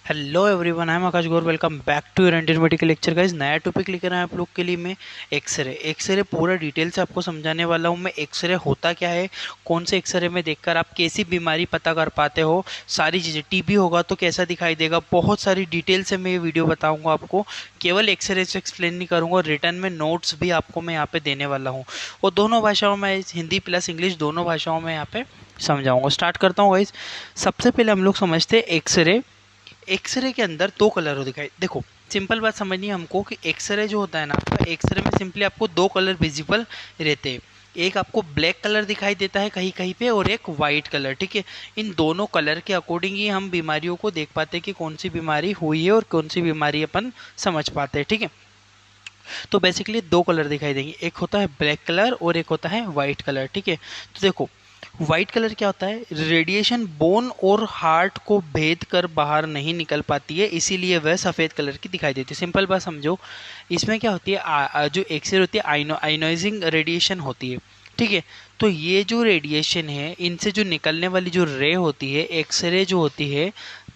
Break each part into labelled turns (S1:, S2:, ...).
S1: Hello everyone, I am Akash Gaur. Welcome back to your Indian medical lecture. Guys, नया topic लेकर आए आप लोग के लिए मैं एक्सरे पूरा डिटेल से आपको समझाने वाला हूँ। मैं एक्सरे होता क्या है, कौन से एक्सरे में देखकर आप कैसी बीमारी पता कर पाते हो, सारी चीज़ें। टीबी होगा तो कैसा दिखाई देगा, बहुत सारी डिटेल से मैं ये वीडियो बताऊँगा आपको। केवल एक्सरे से एक्सप्लेन नहीं करूँगा, रिटर्न में नोट्स भी आपको मैं यहाँ पे देने वाला हूँ। और दोनों भाषाओं में, हिंदी प्लस इंग्लिश दोनों भाषाओं में यहाँ पे समझाऊंगा। स्टार्ट करता हूँ गाइस। सबसे पहले हम लोग समझते हैं एक्सरे। एक्सरे के अंदर दो कलर हो दिखाई, देखो सिंपल बात समझनी है हमको कि एक्सरे जो होता है ना आपका, एक्सरे में सिंपली आपको दो कलर विजिबल रहते हैं। एक आपको ब्लैक कलर दिखाई देता है कहीं कहीं पे, और एक वाइट कलर। ठीक है, इन दोनों कलर के अकॉर्डिंग ही हम बीमारियों को देख पाते हैं कि कौन सी बीमारी हुई है और कौन सी बीमारी अपन समझ पाते हैं। ठीक है, तो बेसिकली दो कलर दिखाई देंगे, एक होता है ब्लैक कलर और एक होता है वाइट कलर। ठीक है, तो देखो व्हाइट कलर क्या होता है, रेडिएशन बोन और हार्ट को भेद कर बाहर नहीं निकल पाती है, इसीलिए वह सफ़ेद कलर की दिखाई देती है। सिंपल बात समझो, इसमें क्या होती है, जो एक्सरे होती है आयनोइजिंग रेडिएशन होती है। ठीक है, तो ये जो रेडिएशन है, इनसे जो निकलने वाली जो रे होती है, एक्सरे जो होती है,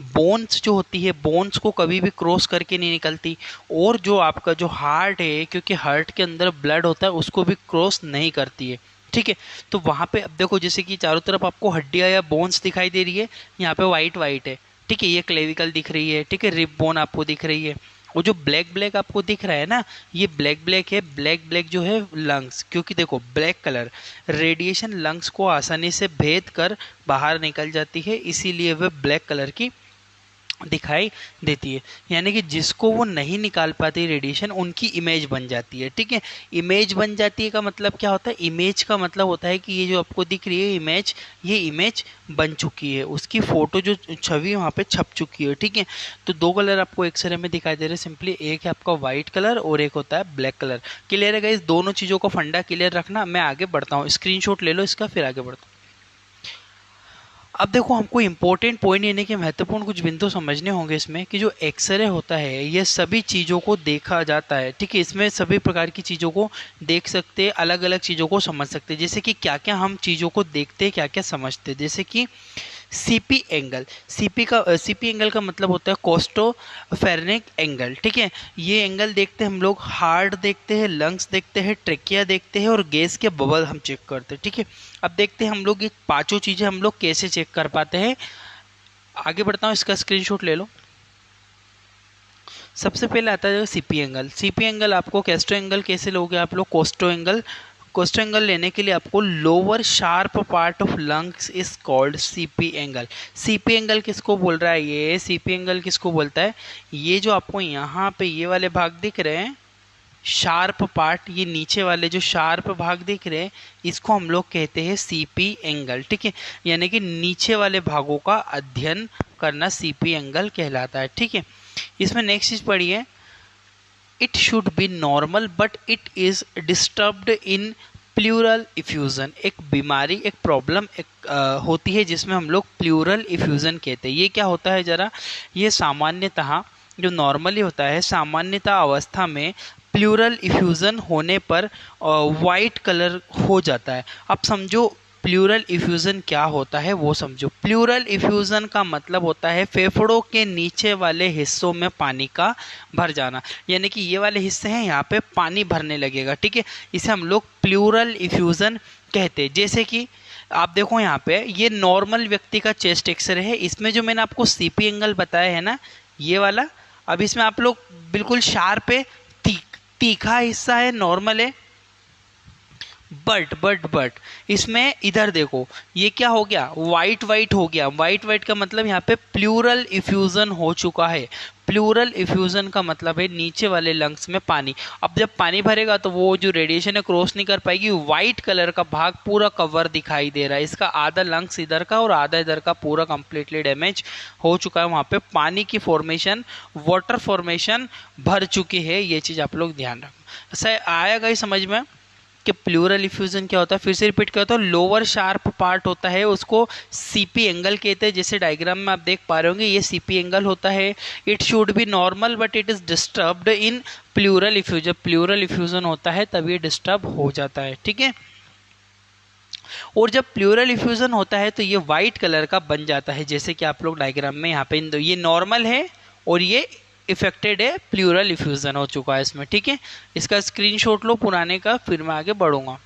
S1: बोन्स जो होती है, बोन्स को कभी भी क्रॉस करके नहीं निकलती। और जो आपका जो हार्ट है, क्योंकि हार्ट के अंदर ब्लड होता है, उसको भी क्रॉस नहीं करती है। ठीक है, तो वहां पे अब देखो, जैसे कि चारों तरफ आपको हड्डियां या बोन्स दिखाई दे रही है, यहाँ पे वाइट वाइट है। ठीक है, ये क्लेविकल दिख रही है। ठीक है, रिब बोन आपको दिख रही है। और जो ब्लैक ब्लैक आपको दिख रहा है ना, ये ब्लैक ब्लैक है। ब्लैक ब्लैक जो है लंग्स, क्योंकि देखो ब्लैक कलर, रेडिएशन लंग्स को आसानी से भेद कर बाहर निकल जाती है, इसीलिए वह ब्लैक कलर की दिखाई देती है। यानी कि जिसको वो नहीं निकाल पाती रेडिएशन, उनकी इमेज बन जाती है। ठीक है, इमेज बन जाती है का मतलब क्या होता है, इमेज का मतलब होता है कि ये जो आपको दिख रही है इमेज, ये इमेज बन चुकी है, उसकी फोटो जो छवि वहाँ पे छप चुकी है। ठीक है, तो दो कलर आपको एक्सरे में दिखाई दे रहे हैं सिंपली, एक है आपका व्हाइट कलर और एक होता है ब्लैक कलर। क्लियर है गाइस, दोनों चीज़ों का फंडा क्लियर रखना। मैं आगे बढ़ता हूँ, स्क्रीनशॉट ले लो इसका, फिर आगे बढ़ता हूँ। अब देखो, हमको इंपॉर्टेंट पॉइंट यानी कि महत्वपूर्ण कुछ बिंदु समझने होंगे इसमें, कि जो एक्सरे होता है ये सभी चीज़ों को देखा जाता है। ठीक है, इसमें सभी प्रकार की चीज़ों को देख सकते हैं, अलग अलग चीज़ों को समझ सकते हैं। जैसे कि क्या क्या हम चीज़ों को देखते हैं, क्या क्या समझते हैं। जैसे कि सीपी एंगल, सीपी एंगल का मतलब होता है कोस्टोफेरेनिक एंगल। ठीक है, ये एंगल देखते हैं हम लोग, हार्ट देखते हैं, लंग्स देखते हैं, ट्रेकिया देखते हैं, और गैस के बबल हम चेक करते हैं। ठीक है, अब देखते हैं हम लोग ये पांचों चीजें हम लोग कैसे चेक कर पाते हैं। आगे बढ़ता हूँ, इसका स्क्रीनशॉट ले लो। सबसे पहले आता है सीपी एंगल। सीपी एंगल आपको कैस्ट्रो एंगल कैसे लोगे आप लोग, कोस्टो एंगल। कोस्टो एंगल लेने के लिए आपको lower sharp part of lungs is called CP angle. CP angle किसको बोल रहा है, ये सीपी एंगल किसको बोलता है, ये जो आपको यहाँ पे ये वाले भाग दिख रहे हैं, शार्प पार्ट, ये नीचे वाले जो शार्प भाग दिख रहे हैं, इसको हम लोग कहते हैं सीपी एंगल। ठीक है, यानी कि नीचे वाले भागों का अध्ययन करना सीपी एंगल कहलाता है। ठीक है, इसमें नेक्स्ट चीज पढ़िए, it should be normal but it is disturbed in pleural effusion. एक बीमारी, एक प्रॉब्लम होती है जिसमें हम लोग प्लूरल इफ्यूजन कहते हैं। ये क्या होता है जरा, ये सामान्यतः जो नॉर्मली होता है, सामान्यतः अवस्था में प्लूरल इफ्यूजन होने पर वाइट कलर हो जाता है। अब समझो प्लूरल इफ्यूजन क्या होता है वो समझो। प्लूरल इफ्यूजन का मतलब होता है फेफड़ों के नीचे वाले हिस्सों में पानी का भर जाना, यानी कि ये वाले हिस्से हैं, यहाँ पे पानी भरने लगेगा। ठीक है, इसे हम लोग प्लूरल इफ्यूजन कहते हैं। जैसे कि आप देखो यहाँ पे, ये नॉर्मल व्यक्ति का चेस्ट एक्सरे है, इसमें जो मैंने आपको सीपी एंगल बताया है ना, ये वाला, अब इसमें आप लोग बिल्कुल शार्प है, तीखा हिस्सा है, नॉर्मल है। बट इसमें इधर देखो, ये क्या हो गया, वाइट वाइट हो गया। वाइट वाइट का मतलब यहाँ पे प्लूरल इफ्यूजन हो चुका है। प्लूरल इफ्यूजन का मतलब है नीचे वाले लंग्स में पानी। अब जब पानी भरेगा तो वो जो रेडिएशन है क्रॉस नहीं कर पाएगी, वाइट कलर का भाग पूरा कवर दिखाई दे रहा है। इसका आधा लंग्स इधर का और आधा इधर का पूरा कंप्लीटली डैमेज हो चुका है। वहां पे पानी की फॉर्मेशन, वाटर फॉर्मेशन भर चुकी है। ये चीज आप लोग ध्यान रखना। सही आएगा ही समझ में कि प्लूरल इफ्यूजन क्या होता है। फिर से रिपीट करता हूँ, लोअर शार्प पार्ट होता है उसको सीपी एंगल कहते हैं। जैसे डायग्राम में आप देख पा रहे होंगे, ये सीपी एंगल होता है। It should be normal but it is disturbed in pleural effusion. Pleural effusion होता है तब ये डिस्टर्ब हो जाता है। ठीक है, और जब प्लूरल इफ्यूजन होता है तो ये व्हाइट कलर का बन जाता है, जैसे कि आप लोग डायग्राम में यहाँ पे ये नॉर्मल है और ये इफेक्टेड है, प्लूरल इफ्यूजन हो चुका है इसमें, ठीक है। इसका स्क्रीनशॉट लो पुराने का, फिर मैं आगे बढ़ूंगा।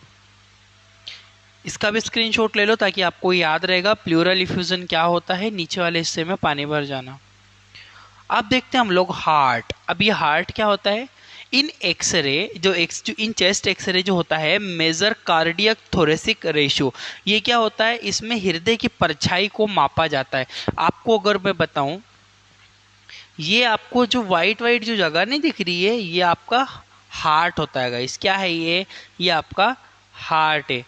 S1: इसका भी स्क्रीनशॉट ले लो ताकि आपको याद रहेगा प्लूरल इफ्यूजन क्या होता है, नीचे वाले हिस्से में पानी भर जाना। अब देखते हैं हम लोग हार्ट। अब ये हार्ट क्या होता है, इन एक्सरे जो इन चेस्ट एक्सरे जो होता है मेजर कार्डियक थोरेसिक रेशियो, ये क्या होता है, इसमें हृदय की परछाई को मापा जाता है। आपको अगर मैं बताऊं, ये आपको जो वाइट वाइट जो जगह नहीं दिख रही है, ये आपका हार्ट होता है गाइस। क्या है ये आपका हार्ट है,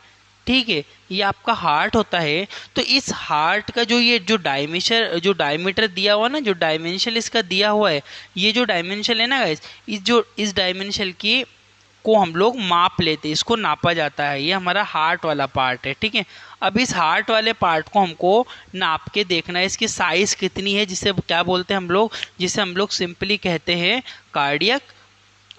S1: ठीक है, ये आपका हार्ट होता है। तो इस हार्ट का जो ये जो डायमीटर दिया हुआ ना, जो डायमेंशन इसका दिया हुआ है, ये जो डायमेंशन है ना गाइस, इस डायमेंशन की को हम लोग माप लेते हैं, इसको नापा जाता है। ये हमारा हार्ट वाला पार्ट है, ठीक है। अब इस हार्ट वाले पार्ट को हमको नाप के देखना है, इसकी साइज कितनी है, जिसे क्या बोलते हैं हम लोग, जिसे हम लोग सिंपली कहते हैं कार्डियक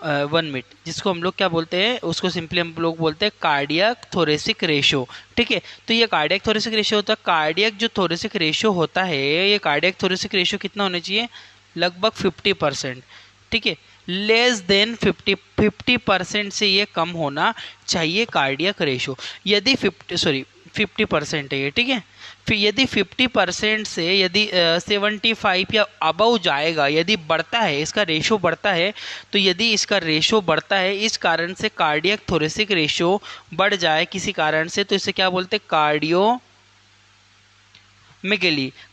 S1: 1 मिनट, जिसको हम लोग क्या बोलते हैं, उसको सिंपली हम लोग बोलते हैं कार्डियक थोरेसिक रेशियो, ठीक है। तो ये कार्डियक थोरेसिक रेशियो होता है। कार्डियक जो थोरेसिक रेशियो होता है, ये कार्डियक थोरेसिक रेशियो कितना होना चाहिए, लगभग 50%, ठीक है। लेस देन 50% से ये कम होना चाहिए कार्डियक रेशियो। यदि 50% है ये, ठीक है। फिर यदि 50% से यदि 75 या अबव जाएगा, यदि बढ़ता है, इसका रेशो बढ़ता है, तो यदि इसका रेशो बढ़ता है, इस कारण से कार्डियक थोरेसिक रेशो बढ़ जाए किसी कारण से, तो इसे क्या बोलते हैं, कार्डियोमिगेली।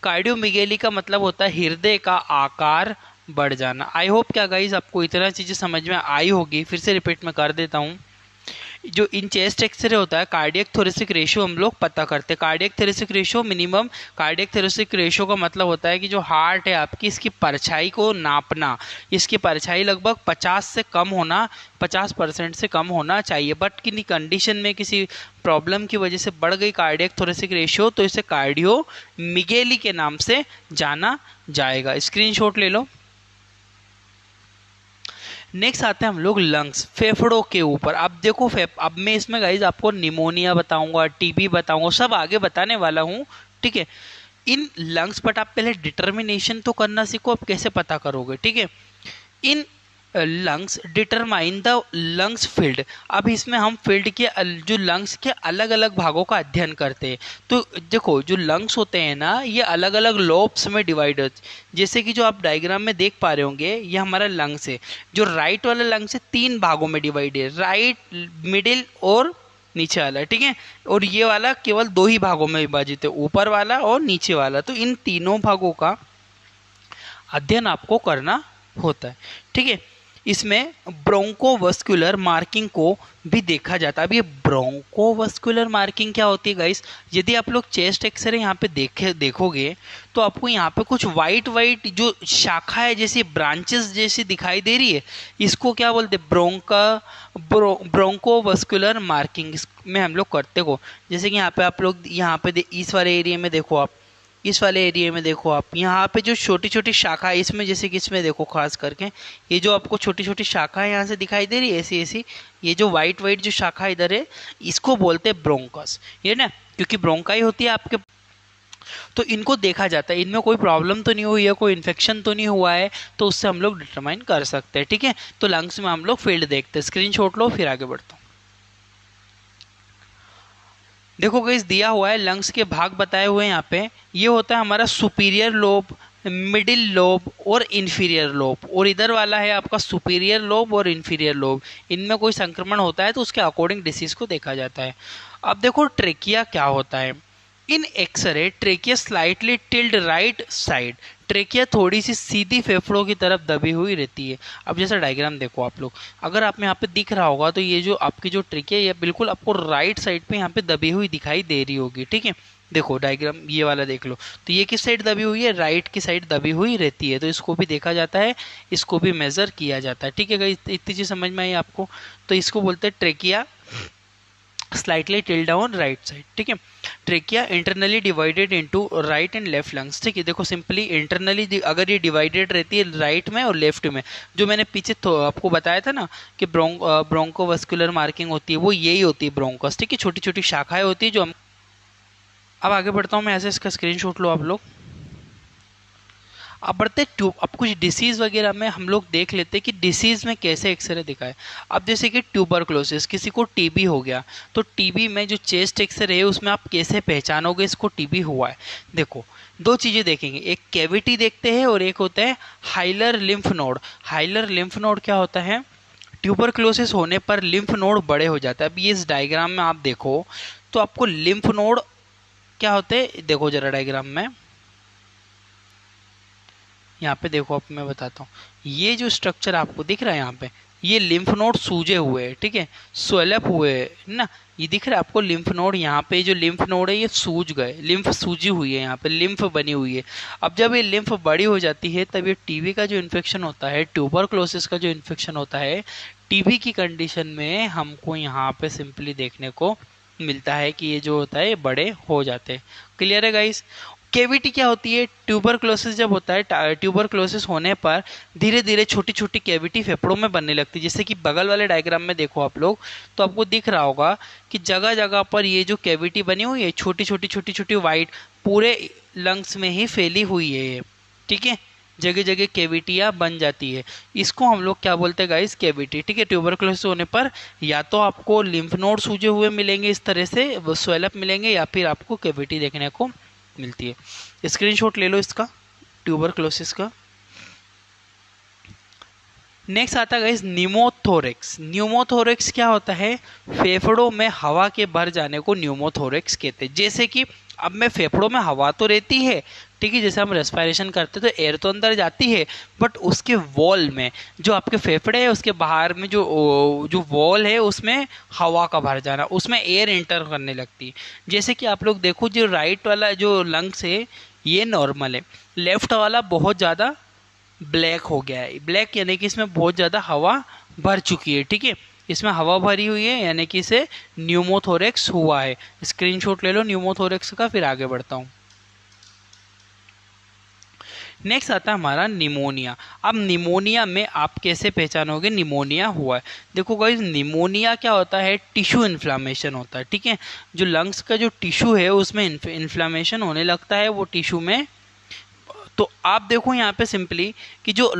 S1: कार्डियोमिगेली का मतलब होता है हृदय का आकार बढ़ जाना। आई होप क्या गाइस आपको इतना चीज़ें समझ में आई होगी। फिर से रिपीट में कर देता हूँ। जो इन चेस्ट एक्सरे होता है, कार्डियक थोरेसिक रेशियो हम लोग पता करते हैं। Cardiac thoracic ratio minimum, cardiac thoracic ratio का मतलब होता है कि जो हार्ट है आपकी, इसकी परछाई को नापना, इसकी परछाई लगभग 50 से कम होना, 50% से कम होना चाहिए। बट किन्हीं कंडीशन में किसी प्रॉब्लम की वजह से बढ़ गई कार्डियक थोरेसिक रेशियो, तो इसे कार्डियोमिगेली के नाम से जाना जाएगा। स्क्रीनशॉट ले लो। नेक्स्ट आते हैं हम लोग लंग्स, फेफड़ों के ऊपर। अब देखो अब मैं इसमें गाइज आपको निमोनिया बताऊंगा, टीबी बताऊंगा, सब आगे बताने वाला हूँ, ठीक है। इन लंग्स बट आप पहले डिटर्मिनेशन तो करना सीखो, आप कैसे पता करोगे, ठीक है। In lungs determine the lungs field. अब इसमें हम फील्ड के जो लंग्स के अलग अलग भागों का अध्ययन करते हैं। तो देखो जो लंग्स होते हैं ना, ये अलग अलग लोब्स में डिवाइड, जैसे कि जो आप डायग्राम में देख पा रहे होंगे, ये हमारा लंग्स है। जो राइट वाला लंग्स है 3 भागों में डिवाइड है, राइट, मिडिल और नीचे वाला, ठीक है। और ये वाला केवल 2 ही भागों में विभाजित है, ऊपर वाला और नीचे वाला। तो इन तीनों भागों का अध्ययन आपको करना होता है, ठीक है। इसमें ब्रोंकोवस्कुलर मार्किंग को भी देखा जाता है। अब ये ब्रोंकोवस्कुलर मार्किंग क्या होती है गाइस, यदि आप लोग चेस्ट एक्सरे यहाँ पे देखोगे, तो आपको यहाँ पे कुछ वाइट वाइट जो शाखा है, जैसी ब्रांचेस जैसी दिखाई दे रही है, इसको क्या बोलते हैं, ब्रोंकोवस्कुलर मार्किंग में हम लोग करते हो। जैसे कि यहाँ पे आप लोग यहाँ पे इस वाले एरिया में देखो, आप इस वाले एरिया में देखो, आप यहाँ पे जो छोटी छोटी शाखा है इसमें, जैसे कि इसमें देखो खास करके, ये जो आपको छोटी छोटी शाखा है यहाँ से दिखाई दे रही है, ऐसी ऐसी, ये जो वाइट वाइट जो शाखा इधर है, इसको बोलते हैं ब्रोंकस, ये ना, क्योंकि ब्रोंकाई होती है आपके। तो इनको देखा जाता है, इनमें कोई प्रॉब्लम तो नहीं हुई है, कोई इन्फेक्शन तो नहीं हुआ है, तो उससे हम लोग डिटरमाइन कर सकते हैं, ठीक है। तो लंग्स में हम लोग फील्ड देखते हैं। स्क्रीनशॉट लो, फिर आगे बढ़ता हूँ। देखो गाइस दिया हुआ है, लंग्स के भाग बताए हुए हैं यहाँ पे। ये होता है हमारा सुपीरियर लोब, मिडिल लोब और इन्फीरियर लोब, और इधर वाला है आपका सुपीरियर लोब और इन्फीरियर लोब। इनमें कोई संक्रमण होता है तो उसके अकॉर्डिंग डिसीज को देखा जाता है। अब देखो ट्रेकिया क्या होता है। इन X-ray trachea slightly tilted right side, trachea थोड़ी सी सीधी फेफड़ों की तरफ दबी हुई रहती है। अब जैसा डायग्राम देखो आप लोग, अगर आप में यहाँ पे दिख रहा होगा, तो ये जो आपकी जो ट्रेकिया है बिल्कुल आपको राइट साइड पे यहाँ पे दबी हुई दिखाई दे रही होगी, ठीक है। देखो डायग्राम ये वाला देख लो, तो ये किस साइड दबी हुई है, राइट की साइड दबी हुई रहती है। तो इसको भी देखा जाता है, इसको भी मेजर किया जाता है, ठीक है। इतनी चीज समझ में आई आपको। तो इसको बोलते हैं trachea slightly tilde down right side, ठीक है। Trachea internally divided into right and left lungs, ठीक है। देखो सिंपली इंटरनली अगर ये डिवाइडेड रहती है राइट में और लेफ्ट में, जो मैंने पीछे तो आपको बताया था ना कि ब्रोंकोवस्कुलर मार्किंग होती है, वो यही होती है ब्रोंकस, ठीक है। छोटी छोटी शाखाएं होती है जो हम। अब आगे बढ़ता हूँ मैं, ऐसे इसका स्क्रीनशॉट लो आप लोग। अब बढ़ते ट्यूब, अब कुछ डिसीज़ वगैरह में हम लोग देख लेते हैं कि डिसीज़ में कैसे एक्सरे दिखाए। अब जैसे कि ट्यूबरक्लोसिस, किसी को टीबी हो गया, तो टीबी में जो चेस्ट एक्सरे है उसमें आप कैसे पहचानोगे इसको टीबी हुआ है। देखो दो चीज़ें देखेंगे, एक कैविटी देखते हैं और एक होता है hilar lymph node. Hilar lymph node क्या होता है, ट्यूबरक्लोसिस होने पर लिम्फ नोड बड़े हो जाते हैं। अब ये इस डायग्राम में आप देखो तो आपको लिम्फ नोड क्या होते हैं, देखो जरा डायग्राम में, यहाँ पे देखो, अब मैं बताता हूँ। ये जो स्ट्रक्चर आपको दिख रहा है यहाँ पे, ये लिम्फ नोड सूजे हुए हैं, ठीक है, स्वेलअप हुए हैं ना, ये दिख रहा है आपको लिम्फ नोड। यहाँ पे जो लिम्फ नोड है ये सूज गए, लिम्फ सूजी हुई है, यहाँ पे लिम्फ बनी हुई है। अब जब ये लिम्फ बड़ी हो जाती है तब ये टीबी का जो इन्फेक्शन होता है, ट्यूबरक्लोसिस का जो इन्फेक्शन होता है, टीबी की कंडीशन में हमको यहाँ पे सिंपली देखने को मिलता है कि ये जो होता है ये बड़े हो जाते हैं। क्लियर है गाइस। केविटी क्या होती है, ट्यूबरक्लोसिस जब होता है, ट्यूबरक्लोसिस होने पर धीरे धीरे छोटी छोटी कैविटी फेफड़ों में बनने लगती है। जैसे कि बगल वाले डायग्राम में देखो आप लोग, तो आपको दिख रहा होगा कि जगह जगह पर ये जो कैविटी बनी हुई है, छोटी छोटी छोटी छोटी वाइट, पूरे लंग्स में ही फैली हुई है ये, ठीक है, जगह जगह कैविटियाँ बन जाती है। इसको हम लोग क्या बोलते हैं गाइस, कैविटी, ठीक है। ट्यूबरक्लोसिस होने पर या तो आपको लिम्फ नोड सूजे हुए मिलेंगे इस तरह से, वो स्वेलअप मिलेंगे, या फिर आपको कैविटी देखने को मिलती है। स्क्रीनशॉट ले लो इसका, ट्यूबरक्लोसिस का। नेक्स्ट आता है न्यूमोथोरेक्स। न्यूमोथोरेक्स क्या होता है, फेफड़ों में हवा के भर जाने को न्यूमोथोरेक्स कहते हैं। जैसे कि अब में फेफड़ों में हवा तो रहती है, ठीक है, जैसे हम रेस्पिरेशन करते हैं तो एयर तो अंदर जाती है, बट उसके वॉल में, जो आपके फेफड़े है उसके बाहर में जो जो वॉल है उसमें हवा का भर जाना, उसमें एयर एंटर करने लगती है। जैसे कि आप लोग देखो, जो राइट वाला जो लंग्स है ये नॉर्मल है, लेफ्ट वाला बहुत ज़्यादा ब्लैक हो गया है। ब्लैक यानी कि इसमें बहुत ज़्यादा हवा भर चुकी है, ठीक है, इसमें हवा भरी हुई है, यानी कि इसे न्यूमोथोरेक्स हुआ है। स्क्रीनशॉट ले लो न्यूमोथोरेक्स का, फिर आगे बढ़ता हूँ। नेक्स्ट आता है हमारा निमोनिया। अब निमोनिया में आप कैसे पहचानोगे निमोनिया हुआ है। देखो गाइस, निमोनिया क्या होता है, टिश्यू इन्फ्लामेशन होता है, ठीक है, जो लंग्स का जो टिश्यू है उसमें इन्फ्लामेशन होने लगता है, वो टिश्यू में। तो आप देखो यहाँ पे सिंपली कि जो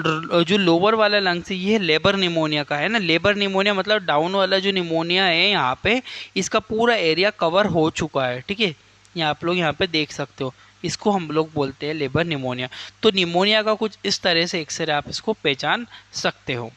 S1: जो लोअर वाला लंग्स है ये लेबर निमोनिया का है ना। लेबर निमोनिया मतलब डाउन वाला जो निमोनिया है यहाँ पे, इसका पूरा एरिया कवर हो चुका है, ठीक है, ये आप लोग यहाँ पे देख सकते हो, इसको हम लोग बोलते हैं लेबर निमोनिया। तो निमोनिया का कुछ इस तरह से एक्सरे आप इसको पहचान सकते हो।